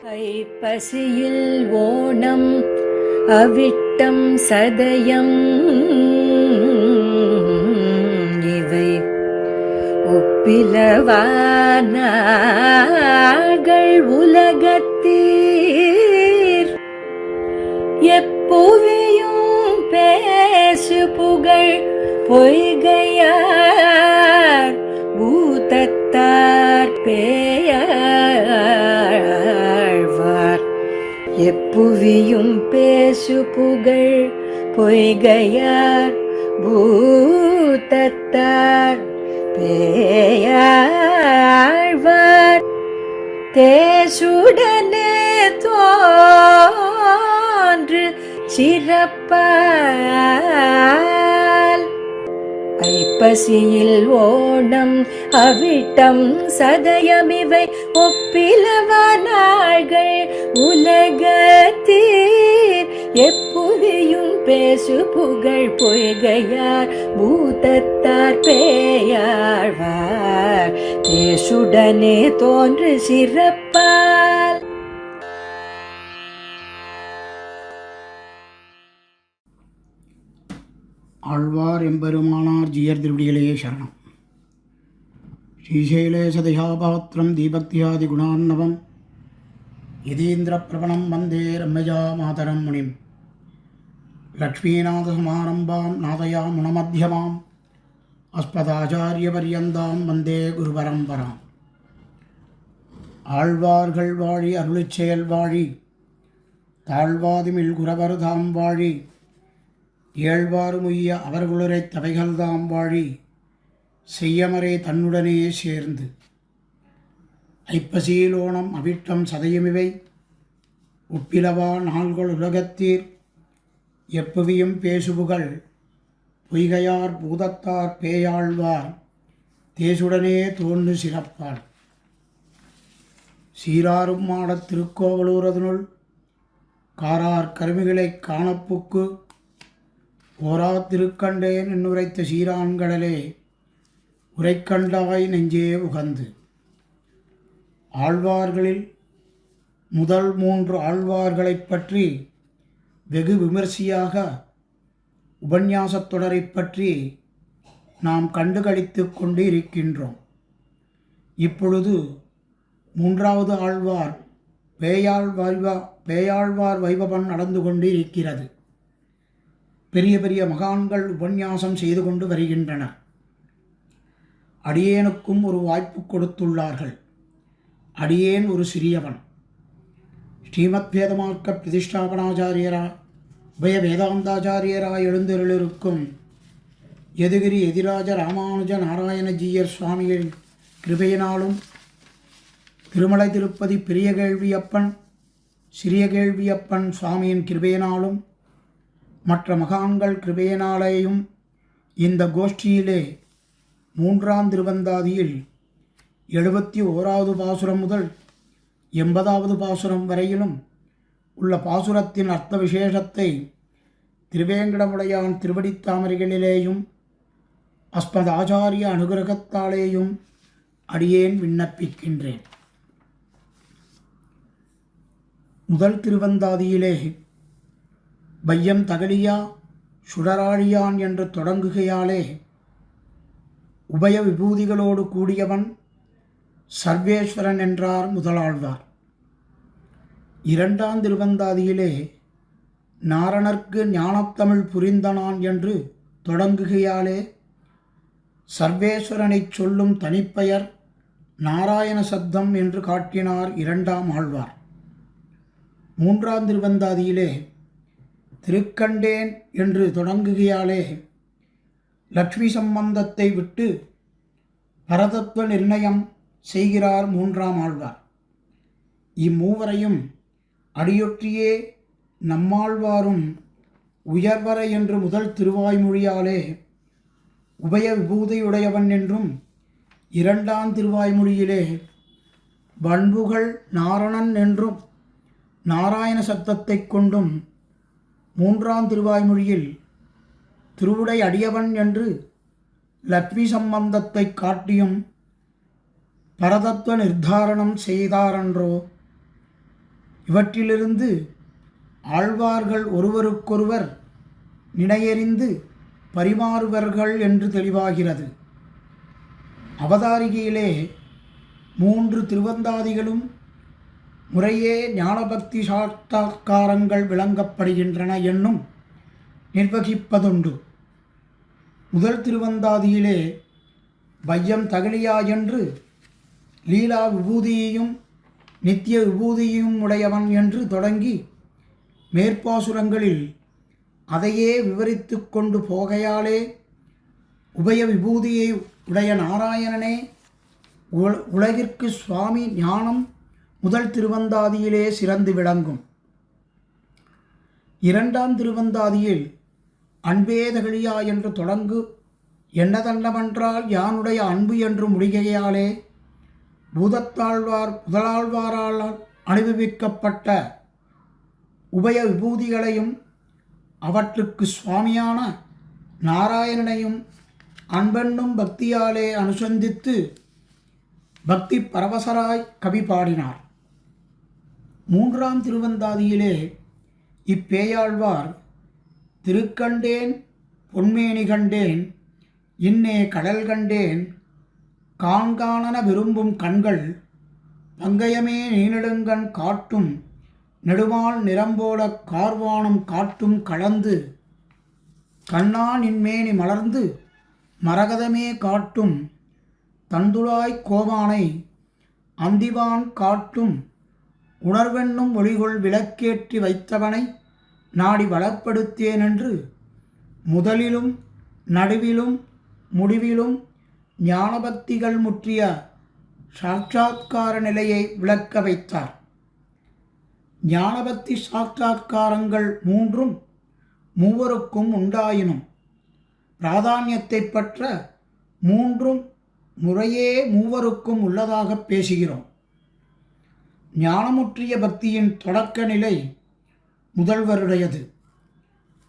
ஐப்பசியில் ஓணம் அவிட்டம் சதயம் இவை ஒப்பிலவானார்கள் உலகத்தீர் எப்புவியும் பேசு புகழ் பொய்கையார் பூதத்தார் பேயாழ்வார் எப்புவியும் பேசு புகழ் பொய்கையார் பூதத்தார் பேயாழ்வார் தேசுடனே தோன்று சிறப்பால் ஐப்பசியில் ஓணம் அவிட்டம் சதயமிவை ஒப்பிலவானார்கள் உலகத்தீர் எப்புவியும் பேசு புகழ் பொய்கையார் பூதத்தார் பேயாழ்வார் தேசுடனே தோன்று சிறப்பால். ஆழ்வார் எம்பெருமானார் ஜீயர் திருவடிகளே சரணம். ஸ்ரீசைலேசதயாபாத்திரம் தீபக்தியாதி குணார்ணவம் யதீந்திர பிரபணம் வந்தே ரம்யஜா மாதரம் முனிம் லக்ஷ்மீநாதசமாரம்பாம் நாதயா முனமத்தியமாம் அஸ்மதாச்சாரியபர்யந்தாம் வந்தே குருபரம்பராம். ஆழ்வார்கள் வாழி அருளிச் செயல் வாழி தாழ்வாதுமில் குரவர்தாம் வாழி ஏழ்வாறுமுய்ய அவர்களுரைத் தவைகள்தாம் வாழி செய்யமரே தன்னுடனே சேர்ந்து. ஐப்பசியிலோணம் அவிட்டம் சதயமிவை ஒப்பிலவா நாள்கள் உலகத்தீர் எப்புவியும் பேசுபுகள் பொய்கையார் பூதத்தார் பேயாழ்வார் தேசுடனே தோன்று சிறப்பாள். சீராரும் மாடத் திருக்கோவலூரதனுள் காரார் கருமிகளைக் காணப்புக்கு ஓரா திருக்கண்டேன் என்னுரைத்த சீரான்களே உரைக்கண்டாய் நெஞ்சே உகந்து. ஆழ்வார்களில் முதல் 3 ஆழ்வார்களைப் பற்றி வெகு விமர்சையாக உபன்யாசத் தொடரைப் பற்றி நாம் கண்டுகளித்து கொண்டு இருக்கின்றோம். இப்பொழுது 3வது ஆழ்வார் பேயாழ்வார் வைபவம் நடந்து கொண்டு இருக்கிறது. பெரிய பெரிய மகான்கள் உபன்யாசம் செய்து கொண்டு வருகின்றனர். அடியேனுக்கும் ஒரு வாய்ப்பு கொடுத்துள்ளார்கள். அடியேன் ஒரு சிறியவன். ஸ்ரீமத் வேதமார்க்க பிரதிஷ்டாபனாச்சாரியராய் உபய வேதாந்தாச்சாரியராய் எழுந்தருளிருக்கும் யதுகிரி எதிராஜ ராமானுஜ நாராயணஜீயர் சுவாமிகளின் கிருபையினாலும் திருமலை திருப்பதி பெரிய கேள்வியப்பன் சிறிய கேள்வியப்பன் சுவாமியின் கிருபையினாலும் மற்ற மகான்கள் கிருபையினாலேயும் இந்த கோஷ்டியிலே 3ஆம் திருவந்தாதியில் 71வது பாசுரம் முதல் 80வது பாசுரம் வரையிலும் உள்ள பாசுரத்தின் அர்த்த விசேஷத்தை திருவேங்கடமுடையான் திருவடித்தாமரைகளிலேயும் அஸ்மத் ஆச்சாரிய அனுகிரகத்தாலேயும் அடியேன் விண்ணப்பிக்கின்றேன். முதல் திருவந்தாதியிலே பையம் தகலியா சுடராழியான் என்று தொடங்குகையாலே உபய விபூதிகளோடு கூடியவன் சர்வேஸ்வரன் என்றார் முதலாழ்வார். 2ஆம் திருவந்தாதியிலே நாரணர்க்கு ஞானத்தமிழ் புரிந்தனான் என்று தொடங்குகையாலே சர்வேஸ்வரனைச் சொல்லும் தனிப்பெயர் நாராயண சப்தம் என்று காட்டினார் 2ஆம் ஆழ்வார். 3ஆம் திருவந்தாதியிலே திருக்கண்டேன் என்று தொடங்குகையாலே லக்ஷ்மி சம்பந்தத்தை விட்டு பரதத்துவ நிர்ணயம் செய்கிறார் 3ஆம் ஆழ்வார். இம்மூவரையும் அடியொற்றியே நம்மாழ்வாரும் உயர்வர என்று முதல் திருவாய்மொழியாலே உபய விபூதியுடையவன் என்றும் 2ஆம் திருவாய்மொழியிலே பண்புகள் நாரணன் என்றும் நாராயண சப்தத்தைக் கொண்டும் 3ஆம் திருவாய்மொழியில் திருவுடை அடியவன் என்று லக்ஷ்மி சம்பந்தத்தை காட்டியும் பரதத்துவ நிர்தாரணம் செய்தாரன்றோ. இவற்றிலிருந்து ஆழ்வார்கள் ஒருவருக்கொருவர் நினையறிந்து பரிமாறுவர்கள் என்று தெளிவாகிறது. அவதாரிகையிலே 3 திருவந்தாதிகளும் முறையே ஞானபக்தி சாட்சாத்காரங்கள் விளங்கப்படுகின்றன என்னும் நிர்வகிப்பதுண்டு. முதல் திருவந்தாதியிலே வையம் தகலியா என்று லீலா விபூதியையும் நித்திய விபூதியையும் உடையவன் என்று தொடங்கி மேற்பாசுரங்களில் அதையே விவரித்து கொண்டு போகையாலே உபய விபூதியை உடைய நாராயணனே உலகிற்கு சுவாமி ஞானம் முதல் திருவந்தாதியிலே சிறந்து விளங்கும். இரண்டாம் திருவந்தாதியில் அன்பே தகழியா என்று தொடங்கு என்னதண்டமென்றால் யானுடைய அன்பு என்று முடிகையாலே பூதத்தாழ்வார் முதலாழ்வாரால் அனுபவிக்கப்பட்ட உபய விபூதிகளையும் அவற்றுக்கு சுவாமியான நாராயணனையும் அன்பென்னும் பக்தியாலே அனுசந்தித்து பக்தி பரவசராய் கவி பாடினார். மூன்றாம் திருவந்தாதியிலே இப்பேயாழ்வார் திருக்கண்டேன் பொன்மேனி கண்டேன் இன்னே கடல் கண்டேன் காண்காணன விரும்பும் கண்கள் பங்கயமே நீனெடுங்கண் காட்டும் நெடுமால் நிறம்போல கார்வானம் காட்டும் கலந்து கண்ணா நின்மேனி மலர்ந்து மரகதமே காட்டும் தந்துளாய் கோமானை அந்திவான் காட்டும் உணர்வென்னும் ஒளிகொள் விளக்கேற்றி வைத்தவனை நாடி வளப்படுத்தேன் என்று முதலிலும் நடுவிலும் முடிவிலும் ஞானபக்திகள் முற்றிய சாட்சாத்கார நிலையை விளக்க வைத்தார். ஞானபக்தி சாட்சாத்காரங்கள் மூன்றும் மூவருக்கும் உண்டாயினும் பிராதானியத்தை பற்ற மூன்றும் முறையே மூவருக்கும் உள்ளதாக பேசுகிறோம். ஞானமுற்றிய பக்தியின் தொடக்க நிலை முதல்வருடையது,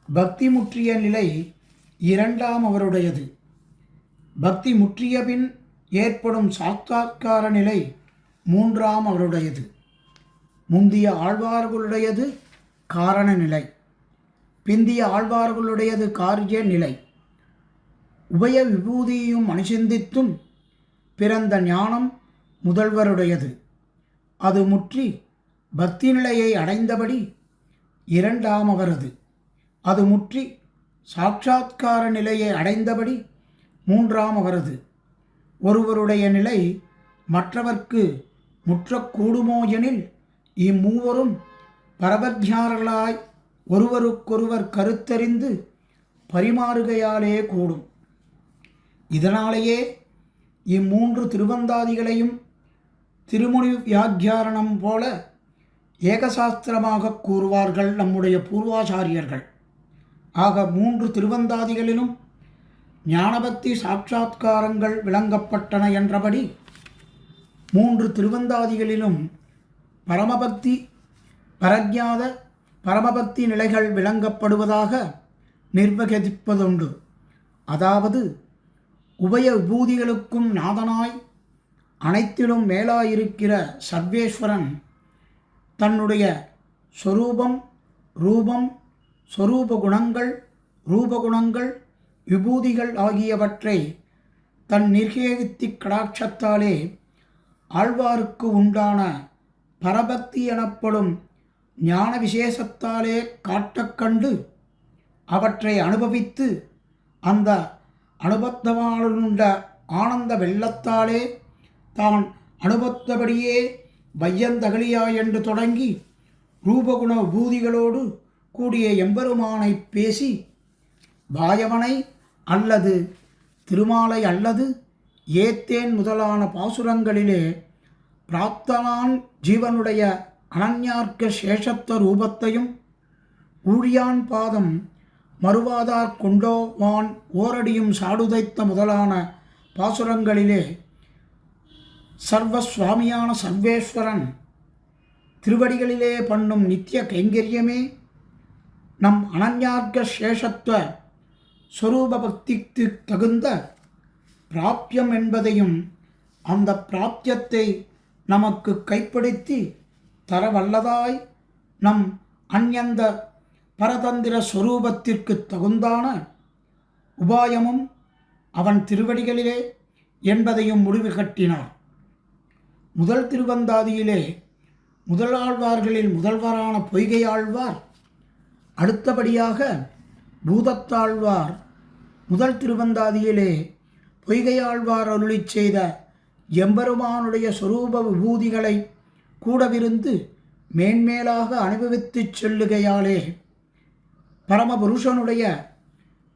பக்தி முற்றிய நிலை இரண்டாம் அவருடையது, பக்தி முற்றிய பின் ஏற்படும் சாட்சாத்கார நிலை மூன்றாம் அவருடையது. முந்திய ஆழ்வார்களுடையது காரண நிலை, பிந்திய ஆழ்வார்களுடையது காரிய நிலை. உபய விபூதியையும் அனுசந்தித்தும் பிறந்த ஞானம் முதல்வருடையது. அது முற்றி பக்தி நிலையை அடைந்தபடி இரண்டாம் அவரது. அது முற்றி சாட்சாத்கார நிலையை அடைந்தபடி மூன்றாம் அவரது. ஒருவருடைய நிலை மற்றவர்க்கு முற்றக்கூடுமோ எனில் இம்மூவரும் பரபஜ்ஞானர்களாய் ஒருவருக்கொருவர் கருத்தறிந்து பரிமாறுகையாலே கூடும். இதனாலேயே இம்மூன்று திருவந்தாதிகளையும் திருமுனி வியாக்கியாரணம் போல ஏகசாஸ்திரமாக கூறுவார்கள் நம்முடைய பூர்வாச்சாரியர்கள். ஆக மூன்று திருவந்தாதிகளிலும் ஞானபக்தி சாட்சாத்காரங்கள் விளங்கப்பட்டன என்றபடி மூன்று திருவந்தாதிகளிலும் பரமபக்தி பரஜாத பரமபக்தி நிலைகள் விளங்கப்படுவதாக நிர்வகிப்பதுண்டு. அதாவது உபய விபூதிகளுக்கும் நாதனாய் அனைத்திலும் மேலாயிருக்கிற சர்வேஸ்வரன் தன்னுடைய சொரூபம் ரூபம் சொரூப குணங்கள் ரூபகுணங்கள் விபூதிகள் ஆகியவற்றை தன் நிர்கேகித்தி கடாட்சத்தாலே ஆழ்வாருக்கு உண்டான பரபக்தி எனப்படும் ஞான விசேஷத்தாலே காட்டக்கண்டு அவற்றை அனுபவித்து அந்த அனுபத்தவாளுண்ட ஆனந்த வெள்ளத்தாலே தான் அனுபத்தபடியே வையந்தகலியா என்று தொடங்கி ரூபகுண விபூதிகளோடு கூடிய எம்பெருமானை பேசி பாயவனை அல்லது திருமாலை அல்லது ஏத்தேன் முதலான பாசுரங்களிலே பிராப்தனான் ஜீவனுடைய அனன்யார்க்க சேஷத்துவ ரூபத்தையும் ஊழியான் பாதம் மறுவாதார் கொண்டோவான் ஓரடியும் சாடுதைத்த முதலான பாசுரங்களிலே சர்வஸ்வாமியான சர்வேஸ்வரன் திருவடிகளிலே பண்ணும் நித்திய கைங்கரியமே நம் அனன்யார்க்க சேஷத்துவ ஸ்வரூப பக்திக்கு தகுந்த பிராப்யம் என்பதையும் அந்த பிராப்தியத்தை நமக்கு கைப்படுத்தி தர வல்லதாய் நம் அந்யந்த பரதந்திர ஸ்வரூபத்திற்கு தகுந்தான உபாயமும் அவன் திருவடிகளிலே என்பதையும் முடிவு கட்டினார். முதல் திருவந்தாதியிலே முதலாழ்வார்களில் முதல்வரான பொய்கையாழ்வார், அடுத்தபடியாக பூதத்தாழ்வார் முதல் திருவந்தாதியிலே பொய்கையாழ்வார் அருளிச் செய்த எம்பெருமானுடைய சொரூப விபூதிகளை கூடவிருந்து மேன்மேலாக அனுபவித்துச் செல்லுகையாலே பரமபுருஷனுடைய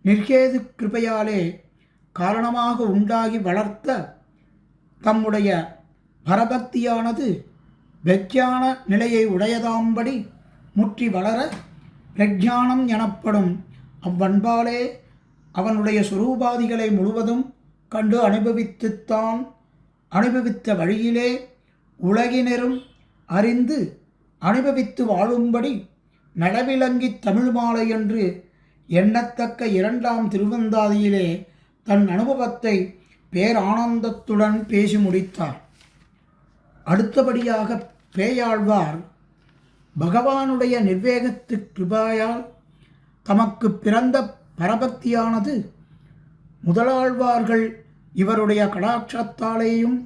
நிர்கேது கிருபையாலே காரணமாக உண்டாகி வளர்த்த தம்முடைய பரபக்தியானது விஞ்ஞான நிலையை உடையதாம்படி முற்றி வளர பிரஜானம் எனப்படும் அவ்வன்பாலே அவனுடைய சுரூபாதிகளை முழுவதும் கண்டு அனுபவித்துத்தான் அனுபவித்த வழியிலே உலகினரும் அறிந்து அனுபவித்து வாழும்படி நடவிலங்கி தமிழ் மாலை என்று எண்ணத்தக்க இரண்டாம் திருவந்தாதியிலே தன் அனுபவத்தை பேரானந்தத்துடன் பேசி முடித்தார். அடுத்தபடியாக பேயாழ்வார் பகவானுடைய நிர்வேகத்து கிருபாயால் தமக்கு பிறந்த பரபக்தியானது முதலாழ்வார்கள் இவருடைய கடாட்சத்தாலேயும்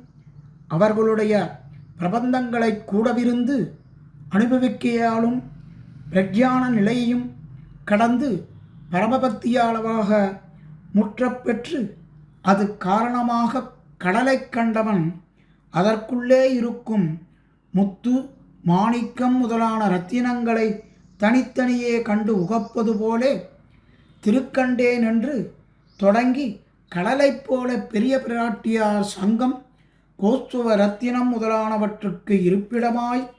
அவர்களுடைய பிரபந்தங்களை கூடவிருந்து அனுபவிக்கையாலும் பிரஜான நிலையையும் கடந்து பரமபக்தியாளவாக முற்றப்பெற்று அது காரணமாக கடலை கண்டவன் அதற்குள்ளே இருக்கும் முத்து மாணிக்கம் முதலான இரத்தினங்களை தனித்தனியே கண்டு உகப்பது போலே திருக்கண்டேன் என்று தொடங்கி கடலைப் போல பெரிய பிராட்டியார் சங்கம் கோஸ்துவ ரத்தினம் முதலானவற்றுக்கு இருப்பிடமாய்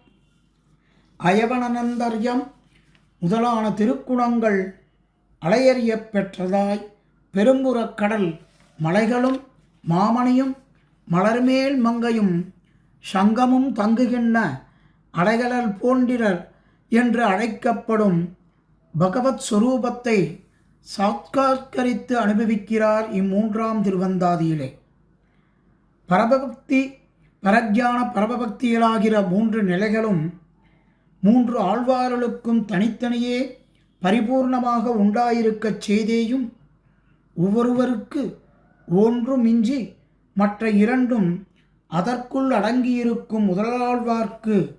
அயவனந்தர்யம் முதலான திருக்குணங்கள் அலையறிய பெற்றதாய் பெரும்புறக் கடல் மலைகளும் மாமணியும் மலர்மேல் மங்கையும் சங்கமும் தங்குகின்ற அலைகடல் போன்றிரர் என்று அழைக்கப்படும் பகவத் ஸ்வரூபத்தை சாட்சாத்கரித்து அனுபவிக்கிறார் இம்மூன்றாம் திருவந்தாதியிலே. பரபக்தி பரஜான பரபக்திகளாகிற மூன்று நிலைகளும் மூன்று ஆழ்வார்களுக்கும் தனித்தனியே பரிபூர்ணமாக உண்டாயிருக்கச் செய்தேயும் ஒவ்வொருவருக்கு ஒன்று மிஞ்சி மற்ற இரண்டும் அதற்குள் அடங்கியிருக்கும் முதலாழ்வார்க்கு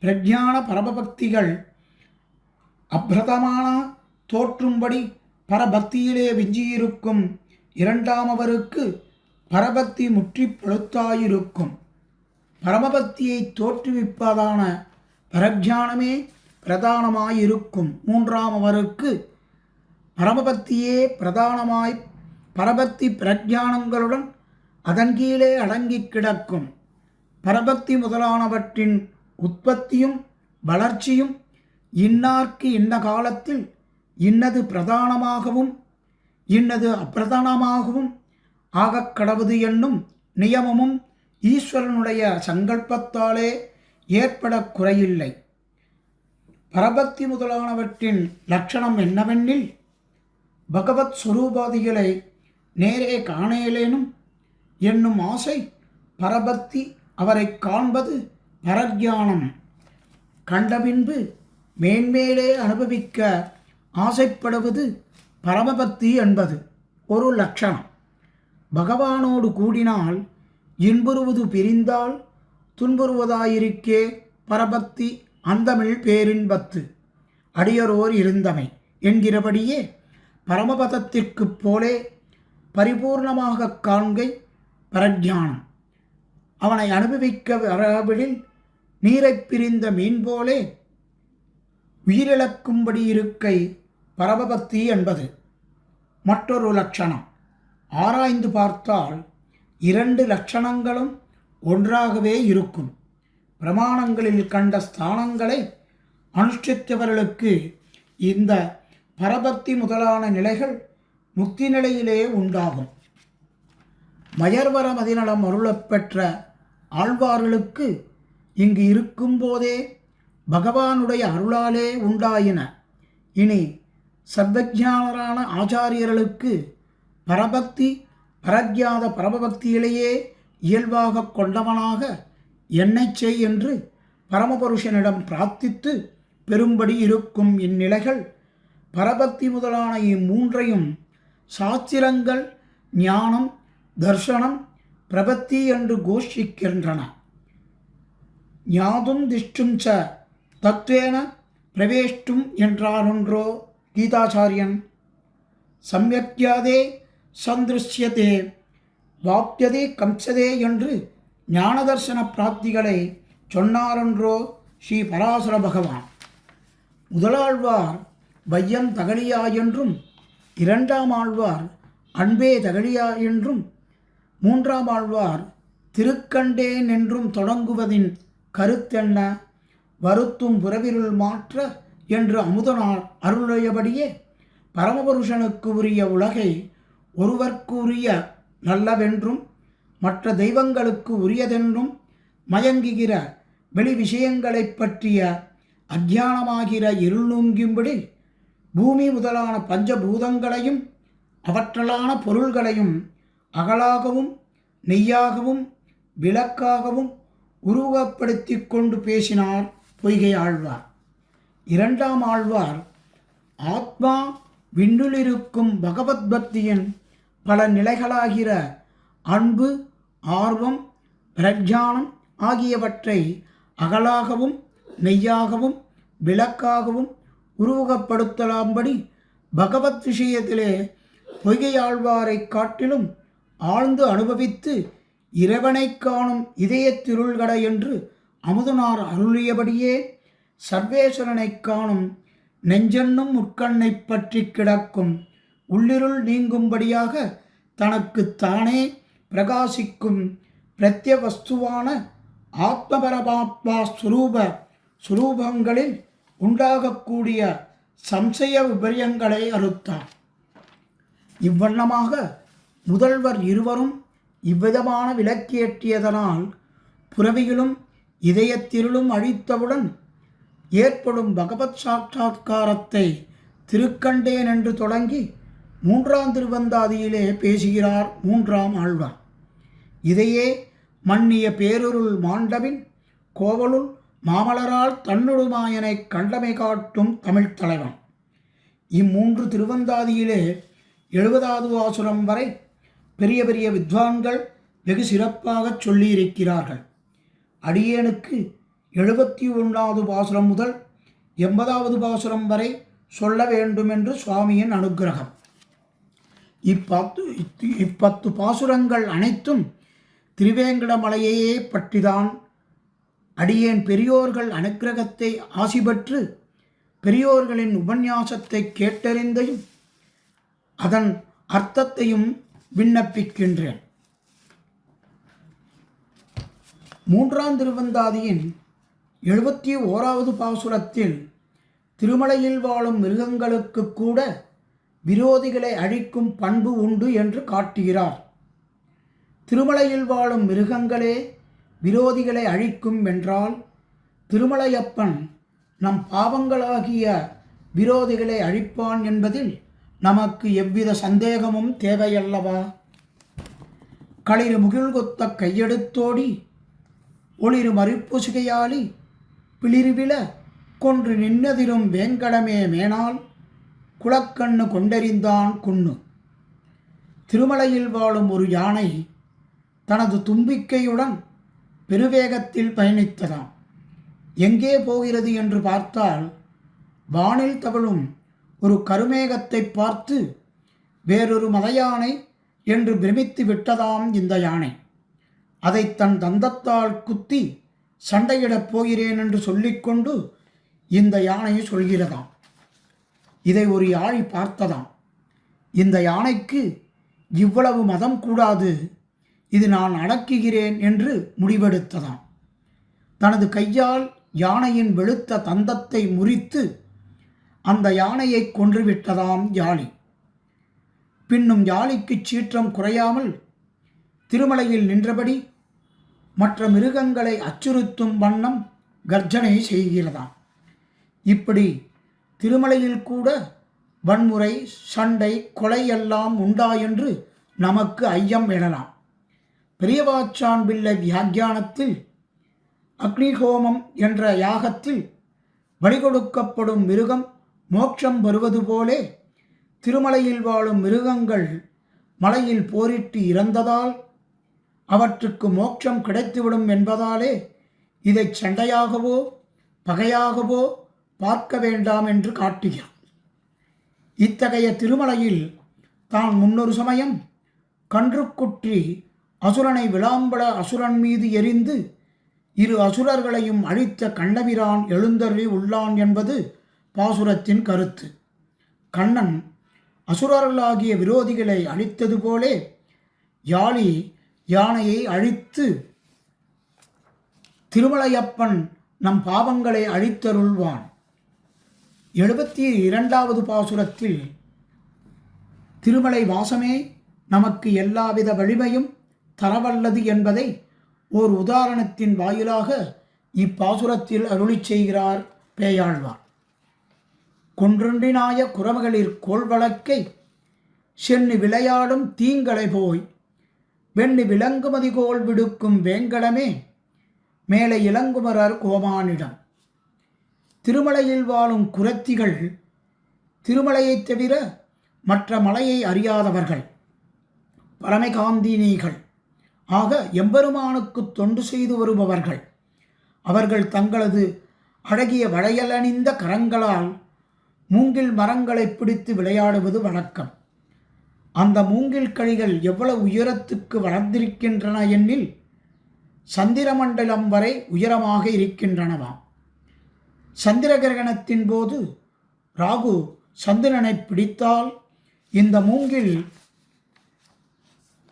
பிரஜான பரபக்திகள் அப்பிரதமான தோற்றும்படி பரபக்தியிலே விஞ்சியிருக்கும் இரண்டாமவருக்கு பரபக்தி முற்றி பழுத்தாயிருக்கும். பரமபக்தியை தோற்றுவிப்பதான பிரஜானமே பிரதானமாயிருக்கும் மூன்றாமவருக்கு பரமபக்தியே பிரதானமாய் பரபக்தி பிரஜானங்களுடன் அதன் கீழே அடங்கி கிடக்கும். பரபக்தி முதலானவற்றின் உற்பத்தியும் வளர்ச்சியும் இன்னார்க்கு இன்ன காலத்தில் இன்னது பிரதானமாகவும் இன்னது அப்பிரதானமாகவும் ஆகக் கடவுது என்னும் நியமமும் ஈஸ்வரனுடைய சங்கல்பத்தாலே ஏற்பட குறையில்லை. பரபக்தி முதலானவற்றின் லட்சணம் என்னவெனில் பகவத் ஸ்வரூபாதிகளை நேரே காணேலேனும் என்னும் ஆசை பரபக்தி, அவரை காண்பது பரஜானம், கண்டபின்பு மேன்மேலே அனுபவிக்க ஆசைப்படுவது பரமபக்தி என்பது ஒரு லட்சணம். பகவானோடு கூடினால் இன்புறுவது பிரிந்தால் துன்புறுவதாயிருக்கே பரபக்தி அந்தமிழ் பேரின்பத்து அடியரோர் இருந்தமை என்கிறபடியே பரமபதத்திற்குப் போலே பரிபூர்ணமாக காண்கை பரஜானம். அவனை அனுபவிக்க வரவிடில் நீரைப் பிரிந்த மீன் போலே உயிரிழக்கும்படி இருக்கை பரமபக்தி என்பது மற்றொரு லட்சணம். ஆராய்ந்து பார்த்தால் இரண்டு லட்சணங்களும் ஒன்றாகவே இருக்கும். பிரமாணங்களில் கண்ட ஸ்தானங்களை அனுஷ்டித்தவர்களுக்கு இந்த பரபக்தி முதலான நிலைகள் முக்தி நிலையிலே உண்டாகும். மயர்வர மதிநலம் அருளப்பெற்ற ஆழ்வார்களுக்கு இங்கு இருக்கும்போதே பகவானுடைய அருளாலே உண்டாயின. இனி சர்வஜானரான ஆச்சாரியர்களுக்கு பரபக்தி பரஜாத பரமபக்தியிலேயே இயல்பாக கொண்டவனாக என்னைச் செய் என்று பரமபுருஷனிடம் பிரார்த்தித்து பெரும்படி இருக்கும் இந்நிலைகள் பரபக்தி முதலான இம்மூன்றையும் சாஸ்திரங்கள் ஞானம் தர்சனம் பிரபத்தி என்று கோஷிக்கின்றன. ஞாதும் திஷ்டும் ச தத்வேன பிரவேஷ்டும் என்றாரொன்றோ கீதாச்சாரியன். சம்யக்யாதே சந்திருஷ்யதே வாப்யதே கம்சதே என்று ஞான தர்சன பிராப்திகளை சொன்னாரொன்றோ ஸ்ரீ பராசர பகவான். முதலாழ்வார் வையம் தகழியா என்றும், இரண்டாம் ஆழ்வார் அன்பே தகழியா என்றும், மூன்றாம் ஆழ்வார் திருக்கண்டேன் என்றும் தொடங்குவதின் கருத்தென்ன, வருத்தும் புறவிருள் மாற்ற என்று அமுதனார் அருளுடையபடியே பரமபுருஷனுக்கு உரிய உலகை ஒருவர்க்கு உரிய நல்லவென்றும் மற்ற தெய்வங்களுக்கு உரியதென்றும் மயங்குகிற வெளி விஷயங்களைப் பற்றிய அஞ்ஞானமாகிற இருள் நூங்கும்படி பூமி முதலான பஞ்சபூதங்களையும் அவற்றலான பொருள்களையும் அகலாகவும் நெய்யாகவும் விளக்காகவும் உருவப்படுத்தி கொண்டு பேசினார் பொய்கை ஆழ்வார். இரண்டாம் ஆழ்வார் ஆத்மா விண்ணுளிருக்கும் பகவத் பக்தியின் பல நிலைகளாகிற அன்பு, ஆர்வம், பிரஜானம் ஆகியவற்றை அகலாகவும் நெய்யாகவும் விளக்காகவும் உருவகப்படுத்தலாம்படி பகவத் விஷயத்திலே பொய்கையாழ்வாரை காட்டிலும் ஆழ்ந்து அனுபவித்து இறைவனை காணும் இதயத்திருள்கடை என்று அமுதனார் அருளியபடியே சர்வேஸ்வரனை காணும் நெஞ்சென்னும் முற்கண்ணை பற்றி கிடக்கும் உள்ளிருள் நீங்கும்படியாக தனக்கு தானே பிரகாசிக்கும் பிரத்யவஸ்துவான ஆத்மபரமாத்மா சுரூபங்களில் உண்டாகக்கூடிய சம்சய விபரியங்களை அறுத்தார். இவ்வண்ணமாக முதல்வர் இருவரும் இவ்விதமான விளக்கேற்றியதனால் புறவிகளும் இதயத்திருளும் அழித்தவுடன் ஏற்படும் பகவத் சாட்சாத்காரத்தை திருக்கண்டேன் என்று தொடங்கி மூன்றாம் திருவந்தாதியிலே பேசுகிறார் மூன்றாம் ஆழ்வார். இதையே மன்னிய பேருருள் மாண்டபின் கோவலுள் மாமலரால் தன்னுடுமாயனை கண்டமை காட்டும் தமிழ்த் தலைவன். இம்மூன்று திருவந்தாதியிலே 70வது பாசுரம் வரை பெரிய பெரிய வித்வான்கள் வெகு சிறப்பாக சொல்லியிருக்கிறார்கள். அடியேனுக்கு 71வது பாசுரம் முதல் 80வது பாசுரம் வரை சொல்ல வேண்டும் என்று சுவாமியின் அனுக்கிரகம். இப்பத்து பாசுரங்கள் அனைத்தும் திருவேங்கடமலையையே பற்றிதான். அடியேன் பெரியோர்கள் அனுக்கிரகத்தை ஆசி பெற்று பெரியோர்களின் உபன்யாசத்தை கேட்டறிந்தையும் அதன் அர்த்தத்தையும் விண்ணப்பிக்கின்றேன். மூன்றாம் திருவந்தாதியின் 71வது பாசுரத்தில் திருமலையில் வாழும் மிருகங்களுக்கு கூட விரோதிகளை அழிக்கும் பண்பு உண்டு என்று காட்டுகிறார். திருமலையில் வாழும் மிருகங்களே விரோதிகளை அழிக்கும் என்றால் திருமலையப்பன் நம் பாவங்களாகிய விரோதிகளை அழிப்பான் என்பதில் நமக்கு எவ்வித சந்தேகமும் தேவையல்லவா? களிறு முகில்கொத்த கையெடுத்தோடி ஒளிரு மறுப்புசுகையாளி பிளிர்வில கொன்று நின்னதிரும் வேங்கடமே மேனால் குளக்கண்ணு கொண்டெறிந்தான் குன்னு. திருமலையில் வாழும் ஒரு யானை தனது தும்பிக்கையுடன் பெருவேகத்தில் பயணித்ததாம். எங்கே போகிறது என்று பார்த்தால் வானில் தவழும் ஒரு கருமேகத்தை பார்த்து வேறொரு மதயானை என்று பிரமித்து விட்டதாம் இந்த யானை. அதை தன் தந்தத்தால் குத்தி சண்டையிடப் போகிறேன் என்று சொல்லிக்கொண்டு இந்த யானை சொல்கிறதாம். இதை ஒரு யாழி பார்த்ததாம். இந்த யானைக்கு இவ்வளவு மதம் கூடாது, இது நான் அடக்குகிறேன் என்று முடிவெடுத்ததாம். தனது கையால் யானையின் வெளுத்த தந்தத்தை முறித்து அந்த யானையை கொன்றுவிட்டதாம் யாழி. பின்னும் யாழிக்கு சீற்றம் குறையாமல் திருமலையில் நின்றபடி மற்ற மிருகங்களை அச்சுறுத்தும் வண்ணம் கர்ஜனை செய்கிறதாம். இப்படி திருமலையில் கூட வன்முறை, சண்டை, கொலை எல்லாம் உண்டா என்று நமக்கு ஐயம் எழலாம். பெரியவாச்சான் பிள்ளை வியாக்கியானத்தில் அக்னிஹோமம் என்ற யாகத்தில் பலி கொடுக்கப்படும் மிருகம் மோட்சம் பெறுவது போலே திருமலையில் வாழும் மிருகங்கள் மலையில் போரிட்டு இறந்ததால் அவற்றுக்கு மோட்சம் கிடைத்துவிடும் என்பதாலே இதை சண்டையாகவோ பகையாகவோ பார்க்க வேண்டாம் என்று காட்டுகிறார். இத்தகைய திருமலையில் தான் முன்னொரு சமயம் கன்றுக்குற்றி அசுரனை விளாம்பட அசுரன் மீது எரிந்து இரு அசுரர்களையும் அழித்த கண்ணபிரான் எழுந்தருளி உள்ளான் என்பது பாசுரத்தின் கருத்து. கண்ணன் அசுரர்களாகிய விரோதிகளை அழித்தது போலே யாழி யானையை அழித்து திருமலையப்பன் நம் பாவங்களை அழித்தருள்வான். 72வது பாசுரத்தில் திருமலை வாசமே நமக்கு எல்லாவித வலிமையும் தரவல்லது என்பதை ஓர் உதாரணத்தின் வாயிலாக இப்பாசுரத்தில் அருளிச் செய்கிறார் பேயாழ்வார். கொன்றொன்றினாய குரமகளிர் கோள்வழக்கை சென்னி விளையாடும் தீங்களை போய் வெண்ணி விலங்குமதி கோள் விடுக்கும் வேங்கடமே மேலே இளங்குமரர் கோமானிடம். திருமலையில் வாழும் குரத்திகள் திருமலையைத் தவிர மற்ற மலையை அறியாதவர்கள், பரமகாந்தினிகள் ஆக எம்பெருமானுக்கு தொண்டு செய்து வருபவர்கள். அவர்கள் தங்களது அழகிய வளையலணிந்த கரங்களால் மூங்கில் மரங்களை பிடித்து விளையாடுவது வழக்கம். அந்த மூங்கில் கழிகள் எவ்வளவு உயரத்துக்கு வளர்ந்திருக்கின்றன எனில் சந்திரமண்டலம் வரை உயரமாக இருக்கின்றனவாம். சந்திர கிரகணத்தின் போது ராகு சந்திரனை பிடித்தால் இந்த மூங்கில்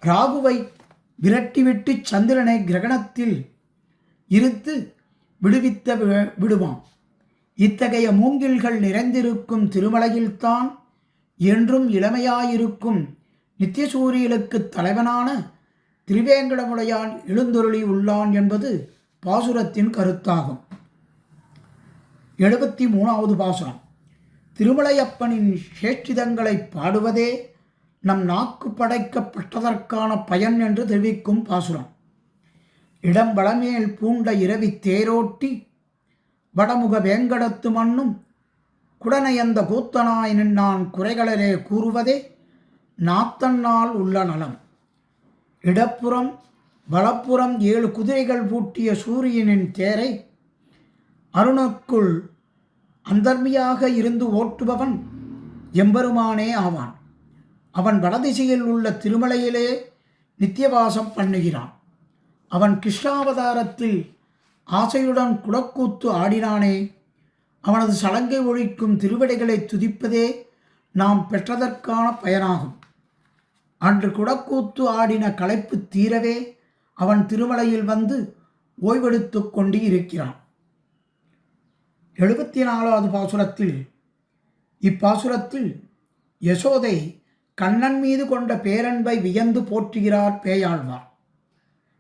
ராகுவை விரட்டிவிட்டு சந்திரனை கிரகணத்தில் இருந்து விடுவித்த விடுவான். இத்தகைய மூங்கில்கள் நிறைந்திருக்கும் திருமலையில்தான் என்றும் இளமையாயிருக்கும் நித்தியசூரியனுக்கு தலைவனான திருவேங்கடமுடையான் எழுந்தருளி உள்ளான் என்பது பாசுரத்தின் கருத்தாகும். 73வது பாசுரம். திருமலையப்பனின் சேஷ்டிதங்களை பாடுவதே நம் நாக்கு படைக்கப்பட்டதற்கான பயன் என்று தெரிவிக்கும் பாசுரம். இடம் வளமேல் பூண்ட இரவி தேரோட்டி வடமுக வேங்கடத்து மண்ணும் குடனையந்த கூத்தனாய் நின்னான் குறைகளிலே கூறுவதே நாத்தன்னால் உள்ள நலம். இடப்புறம் வலப்புறம் 7 குதிரைகள் பூட்டிய சூரியனின் தேரை அருணுக்குள் அந்தர்மியாக இருந்து ஓட்டுபவன் எம்பெருமானே ஆவான். அவன் வடதிசையில் உள்ள திருமலையிலே நித்தியவாசம் பண்ணுகிறான். அவன் கிருஷ்ணாவதாரத்தில் ஆசையுடன் குடக்கூத்து ஆடினானே, அவனது சலங்கை ஒழிக்கும் திருவடிகளை துதிப்பதே நாம் பெற்றதற்கான பயனாகும். அன்று குடக்கூத்து ஆடின களைப்பு தீரவே அவன் திருமலையில் வந்து ஓய்வெடுத்து கொண்டு இருக்கிறான். 74வது பாசுரத்தில் இப்பாசுரத்தில் யசோதை கண்ணன் மீது கொண்ட பேரன்பை வியந்து போற்றுகிறார் பேயாழ்வார்.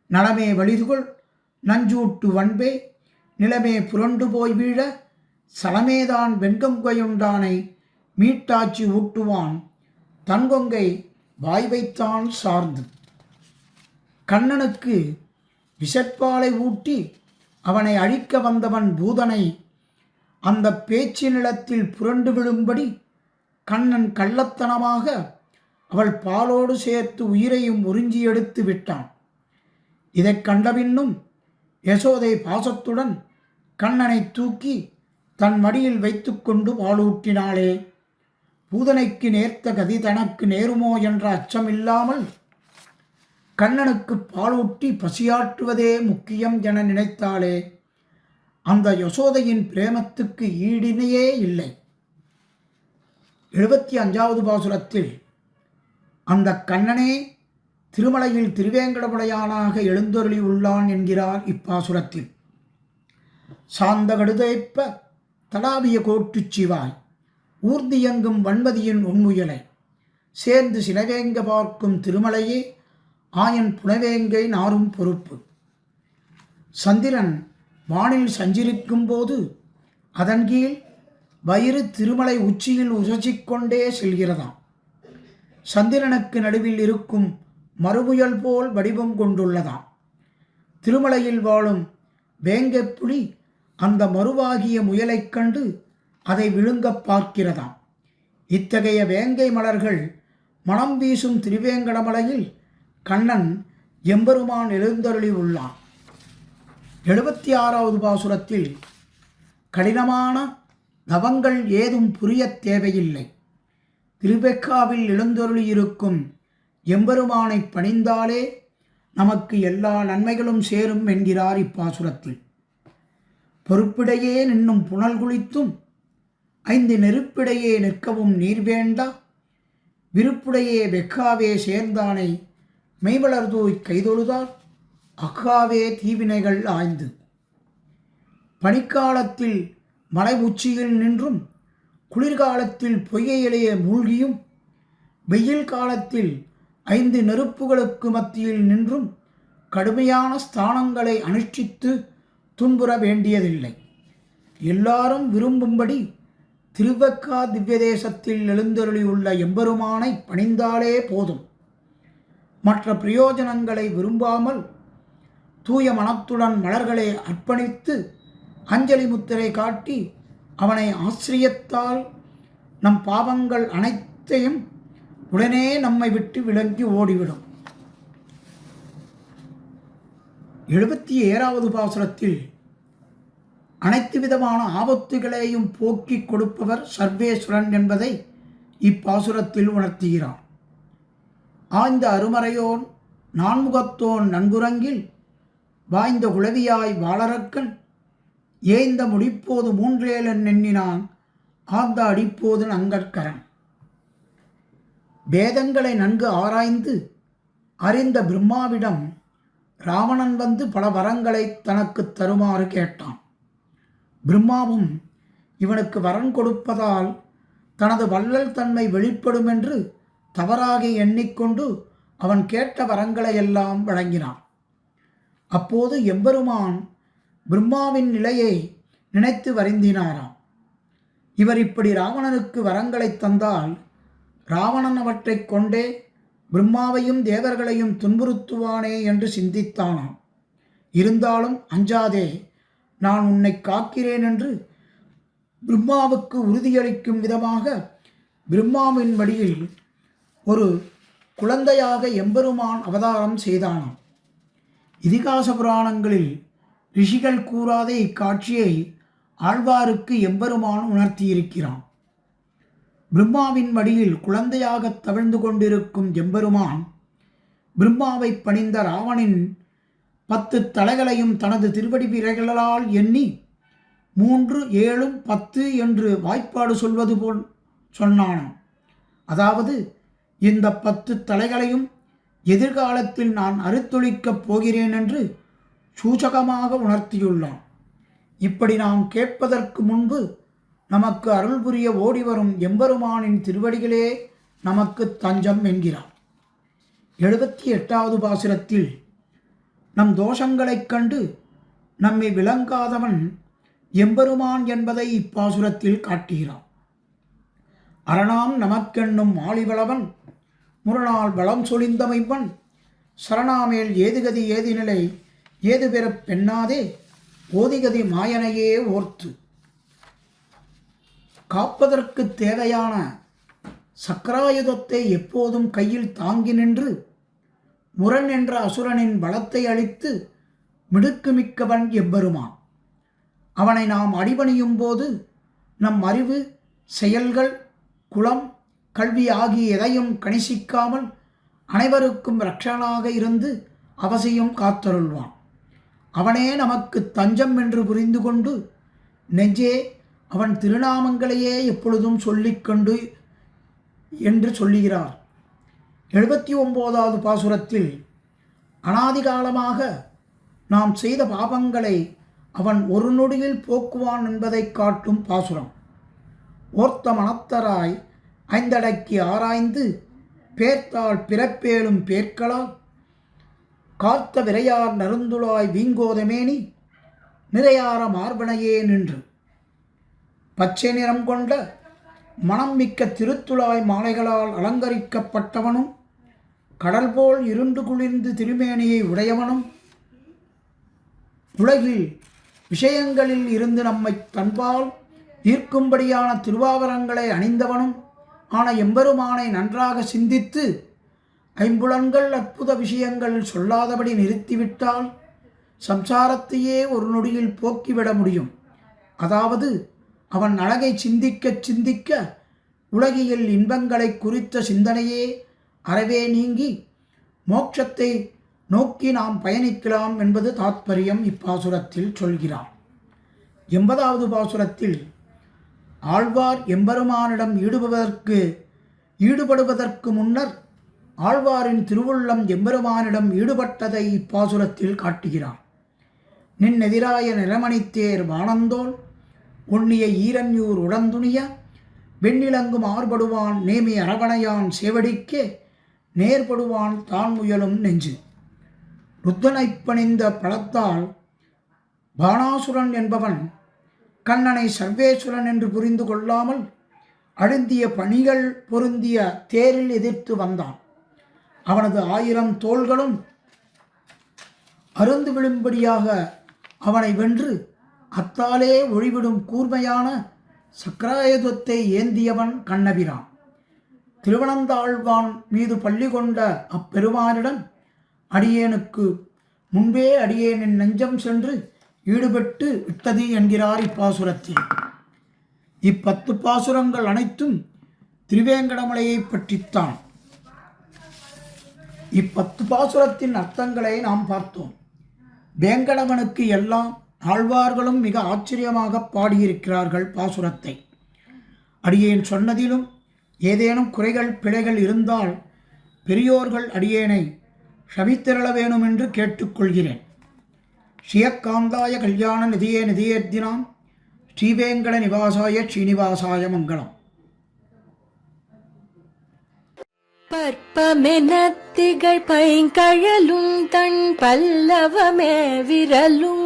நலமே வலிதுகொள் நஞ்சூட்டு வன்பே நிலமே புரண்டு போய் வீழ சலமேதான் வெண்கொங்கையுண்டானை மீட்டாட்சி ஊட்டுவான் தன்கொங்கை வாய் வைத்தான் சார்ந்து. கண்ணனுக்கு விஷற்பாலை ஊட்டி அவனை அழிக்க வந்தவன் பூதனை அந்த பேச்சு நிலத்தில் புரண்டு விழும்படி கண்ணன் கள்ளத்தனமாக அவள் பாலோடு சேர்த்து உயிரையும் உறிஞ்சி எடுத்து விட்டான். இதைக் கண்டபின்னும் யசோதை பாசத்துடன் கண்ணனை தூக்கி தன் மடியில் வைத்து கொண்டு பாலூட்டினாளே. பூதனைக்கு நேர்த்த கதி தனக்கு நேருமோ என்ற அச்சமில்லாமல் கண்ணனுக்கு பாலூட்டி பசியாற்றுவதே முக்கியம் என நினைத்தாளே. அந்த யசோதையின் பிரேமத்துக்கு ஈடினையே இல்லை. 75வது பாசுரத்தில் அந்த கண்ணனே திருமலையில் திருவேங்கடமுடையானாக எழுந்தருளி உள்ளான் என்கிறார் இப்பாசுரத்தில். சாந்த கடுதைப்ப தடாவிய கோட்டுச் சிவாய் ஊர்தியங்கும் வன்மதியின் உண்முயலை சேர்ந்து சினவேங்க பார்க்கும் திருமலையே ஆயன் புனவேங்கை நாரும் பொறுப்பு. சந்திரன் வானில் சஞ்சரிக்கும் போது அதன் கீழ் வயிறு திருமலை உச்சியில் உரசிக்கொண்டே செல்கிறதாம். சந்திரனுக்கு நடுவில் இருக்கும் மறுபுயல் போல் வடிவம் கொண்டுள்ளதாம். திருமலையில் வாழும் வேங்கைப்புலி அந்த மறுவாகிய முயலைக் கண்டு அதை விழுங்கப் பார்க்கிறதாம். இத்தகைய வேங்கை மலர்கள் மனம் வீசும் திருவேங்கடமலையில் கண்ணன் எம்பெருமான் எழுந்தருளி உள்ளான். 76வது பாசுரத்தில் கடினமான தவங்கள் ஏதும் புரியத் தேவையில்லை, திருவெக்காவில் எழுந்தருளியிருக்கும் எம்பெருமானை பணிந்தாலே நமக்கு எல்லா நன்மைகளும் சேரும் என்கிறார் இப்பாசுரத்தில். பொறுப்பிடையே நின்னும் புனல் குளித்தும் 5 நெருப்பிடையே நிற்கவும் நீர் வேண்டா, விருப்புடையே வெக்காவே சேர்ந்தானை மெய்வளர்தூய் கைதொழுதால் அக்காவே தீவினைகள் ஆய்ந்து. பனிக்காலத்தில் மலை உச்சியில் நின்றும் குளிர்காலத்தில் பொய்கையிலேயே மூழ்கியும் வெயில் காலத்தில் 5 நெருப்புகளுக்கு மத்தியில் நின்றும் கடுமையான ஸ்தானங்களை அனுஷ்டித்து துன்புற வேண்டியதில்லை. எல்லாரும் விரும்பும்படி திருவெக்கா திவ்யதேசத்தில் எழுந்தருளியுள்ள எம்பெருமானை பணிந்தாலே போதும். மற்ற பிரயோஜனங்களை விரும்பாமல் தூய மனத்துடன் மலர்களை அர்ப்பணித்து அஞ்சலி முத்திரை காட்டி அவனை ஆசிரியத்தால் நம் பாவங்கள் அனைத்தையும் உடனே நம்மை விட்டு விலகி ஓடிவிடும். 77வது பாசுரத்தில் அனைத்து விதமான ஆபத்துகளையும் போக்கிக் கொடுப்பவர் சர்வேஸ்வரன் என்பதை இப்பாசுரத்தில் உணர்த்துகிறார். ஆய்ந்த அருமறையோன் நான்முகத்தோன் நன்குரங்கில் வாய்ந்த குளவியாய் வாளரக்கன் ஏய்ந்த முடிப்போது 3 எண்ணினான் ஆந்த அடிப்போது நங்கற்கரன். வேதங்களை நன்கு ஆராய்ந்து அறிந்த பிரம்மாவிடம் ராவணன் வந்து பல வரங்களை தனக்கு தருமாறு கேட்டான். பிரம்மாவும் இவனுக்கு வரன் கொடுப்பதால் தனது வள்ளல் தன்மை வெளிப்படும் என்று தவறாக எண்ணிக்கொண்டு அவன் கேட்ட வரங்களையெல்லாம் வழங்கினான். அப்போது எம்பெருமான் பிரம்மாவின் நிலையை நினைத்து வருந்தினாராம். இவர் இப்படி ராவணனுக்கு வரங்களை தந்தால் ராவணன் அவற்றைக் கொண்டே பிரம்மாவையும் தேவர்களையும் துன்புறுத்துவானே என்று சிந்தித்தானாம். இருந்தாலும் அஞ்சாதே, நான் உன்னை காக்கிறேன் என்று பிரம்மாவுக்கு உறுதியளிக்கும் விதமாக பிரம்மாவின் வடியில் ஒரு குழந்தையாக எம்பெருமான் அவதாரம் செய்தானாம். இதிகாச புராணங்களில் ரிஷிகள் கூறாத இக்காட்சியை ஆழ்வாருக்கு எம்பெருமான் உணர்த்தியிருக்கிறான். பிரம்மாவின் வடியில் குழந்தையாக தவிழ்ந்து கொண்டிருக்கும் எம்பெருமான் பிரம்மாவை பணிந்த ராவணின் 10 தலைகளையும் தனது திருவடி விரல்களால் எண்ணி 3, 7, 10 என்று வாய்ப்பாடு சொல்வது போல் சொன்னானாம். அதாவது இந்த 10 தலைகளையும் எதிர்காலத்தில் நான் அறுத்தொழிக்கப் போகிறேன் என்று சூசகமாக உணர்த்தியுள்ளான். இப்படி நாம் கேட்பதற்கு முன்பு நமக்கு அருள் புரிய ஓடிவரும் எம்பெருமானின் திருவடிகளே நமக்கு தஞ்சம் என்கிறார். 78வது பாசுரத்தில் நம் தோஷங்களைக் கண்டு நம்மை விளங்காதவன் எம்பெருமான் என்பதை இப்பாசுரத்தில் காட்டுகிறான். அரணாம் நமக்கென்னும் ஆளிவளவன் முரணால் வளம் சொலிந்தமைவன் சரணாமேல் ஏதுகதி ஏதிநிலை ஏது பெறப் பெண்ணாதே ஓதிகதி மாயனையே ஓர்த்து. காப்பதற்கு தேவையான சக்கராயுதத்தை எப்போதும் கையில் தாங்கி நின்று முரண் என்ற அசுரனின் பலத்தை அளித்து மிடுக்குமிக்கவன் எம்பெருமான். அவனை நாம் அடிபணியும் போது நம் அறிவு, செயல்கள், குலம், கல்வி ஆகிய எதையும் கணிசிக்காமல் அனைவருக்கும் இரட்சகனாக இருந்து அவசியம் காத்தருள்வான். அவனே நமக்கு தஞ்சம் என்று புரிந்து கொண்டு நெஞ்சே அவன் திருநாமங்களையே எப்பொழுதும் சொல்லிக்கொண்டு என்று சொல்லுகிறார். 79வது பாசுரத்தில் அனாதிகாலமாக நாம் செய்த பாபங்களை அவன் ஒரு நொடியில் போக்குவான் என்பதை காட்டும் பாசுரம். ஓர்த்த மனத்தராய் ஐந்தடக்கி ஆராய்ந்து பேர்த்தால் பிறப்பேலும் பேர்களால் காத்த விரையார் நருந்துளாய் வீங்கோதமேனி நிறையார மார்பனையே நின்று பச்சை நிறம் கொண்ட மனம் மிக்க திருத்துழாய் மாலைகளால் அலங்கரிக்கப்பட்டவனும் கடல் போல் இருண்டு குளிர்ந்து திருமேனியை உடையவனும் உலகில் விஷயங்களில் இருந்து நம்மை தன்பால் ஈர்க்கும்படியான திருவாபரணங்களை அணிந்தவனும் ஆன எம்பெருமானை நன்றாக சிந்தித்து ஐம்புலன்கள் அற்புத விஷயங்கள் சொல்லாதபடி நிறுத்திவிட்டால் சம்சாரத்தையே ஒரு நொடியில் போக்கிவிட முடியும். அதாவது அவன் அழகை சிந்திக்க சிந்திக்க உலகியல் இன்பங்களை குறித்த சிந்தனையே அறவே நீங்கி மோட்சத்தை நோக்கி நாம் பயணிக்கலாம் என்பது தாத்பரியம் இப்பாசுரத்தில் சொல்கிறார். 80வது பாசுரத்தில் ஆழ்வார் எம்பெருமானிடம் ஈடுபடுவதற்கு முன்னர் ஆழ்வாரின் திருவுள்ளம் எம்பெருமானிடம் ஈடுபட்டதை இப்பாசுரத்தில் காட்டுகிறார். நின்னெதிராய நிறமணித்தேர் வானந்தோள் உண்ணிய ஈரன்யூர் உடந்துணிய வெண்ணிலங்கும் ஆர்படுவான் நேமி அரவணையான் சேவடிக்கே நேர்படுவான் தான் முயலும் நெஞ்சு. ருத்தனைப் பணிந்த பலத்தால் பாணாசுரன் என்பவன் கண்ணனை சர்வேஸ்வரன் என்று புரிந்து கொள்ளாமல் அழுந்திய பணிகள் பொருந்திய தேரில் எதிர்த்து வந்தான். அவனது 1000 தோள்களும் அருந்து விழும்படியாக அவனை வென்று அத்தாலே ஒளிவிடும் கூர்மையான சக்கராயுதத்தை ஏந்தியவன் கண்ணபிரான். திருவனந்தாழ்வான் மீது பள்ளி கொண்ட அப்பெருமானிடம் அடியேனுக்கு முன்பே அடியேனின் நெஞ்சம் சென்று ஈடுபட்டு விட்டது என்கிறார் இப்பாசுரத்தில். 10 பாசுரங்கள் அனைத்தும் திருவேங்கடமலையை பற்றித்தான். 10 பாசுரத்தின் அர்த்தங்களை நாம் பார்த்தோம். வேங்கடவனுக்கு எல்லாம் ஆழ்வார்களும் மிக ஆச்சரியமாக பாடியிருக்கிறார்கள் பாசுரத்தை. அடியேன் சொன்னதிலும் ஏதேனும் குறைகள் பிழைகள் இருந்தால் பெரியோர்கள் அடியேனை க்ஷமித்திரள வேணும் என்று கேட்டுக்கொள்கிறேன். ஸ்ரீயக்காந்தாய கல்யாண நிதியே நிதியேர்த்தினாம் ஸ்ரீவேங்கட நிவாசாய ஸ்ரீனிவாசாய மங்களம். பற்பமெனத்திகள் பைங்கழலும் தன் பல்லவமே விரலும்.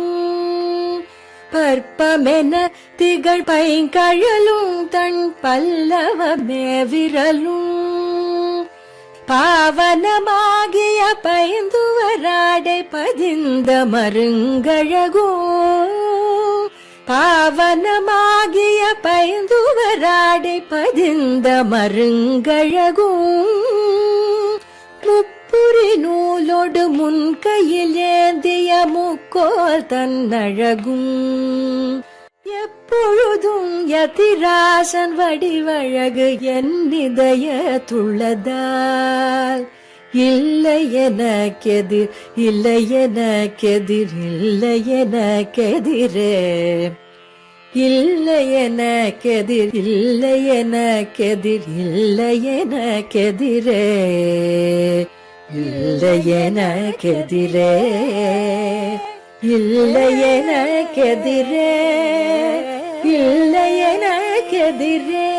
பற்பமென திகழ் பைங்கழலும் தன் பல்லவமே விரலும். பாவனமாகிய பைந்துவராடை பதிந்த மருங்கழகோ. பாவனமாகிய பைந்துவராடை பதிந்த மருங்கழகோ. முப்புரி நூலோடு முன்கையில் ஏந்திய முக்கோல் தன்னழகும். எப்பொழுதும் யதிராசன் வடிவழகு என் இதயத்துள்ளதால். இல்லை எனக்கெதிர் இல்லை எனக்கெதிர் இல்லை எனக்கெதிரே. இல்லை எனக்கெதிர் இல்லை எனக்கெதிர் இல்லை எனக்கெதிரே. இல்லை எனக்கெதிரே இல்லை எனக்கெதிரே இல்லை எனக்கெதிரே.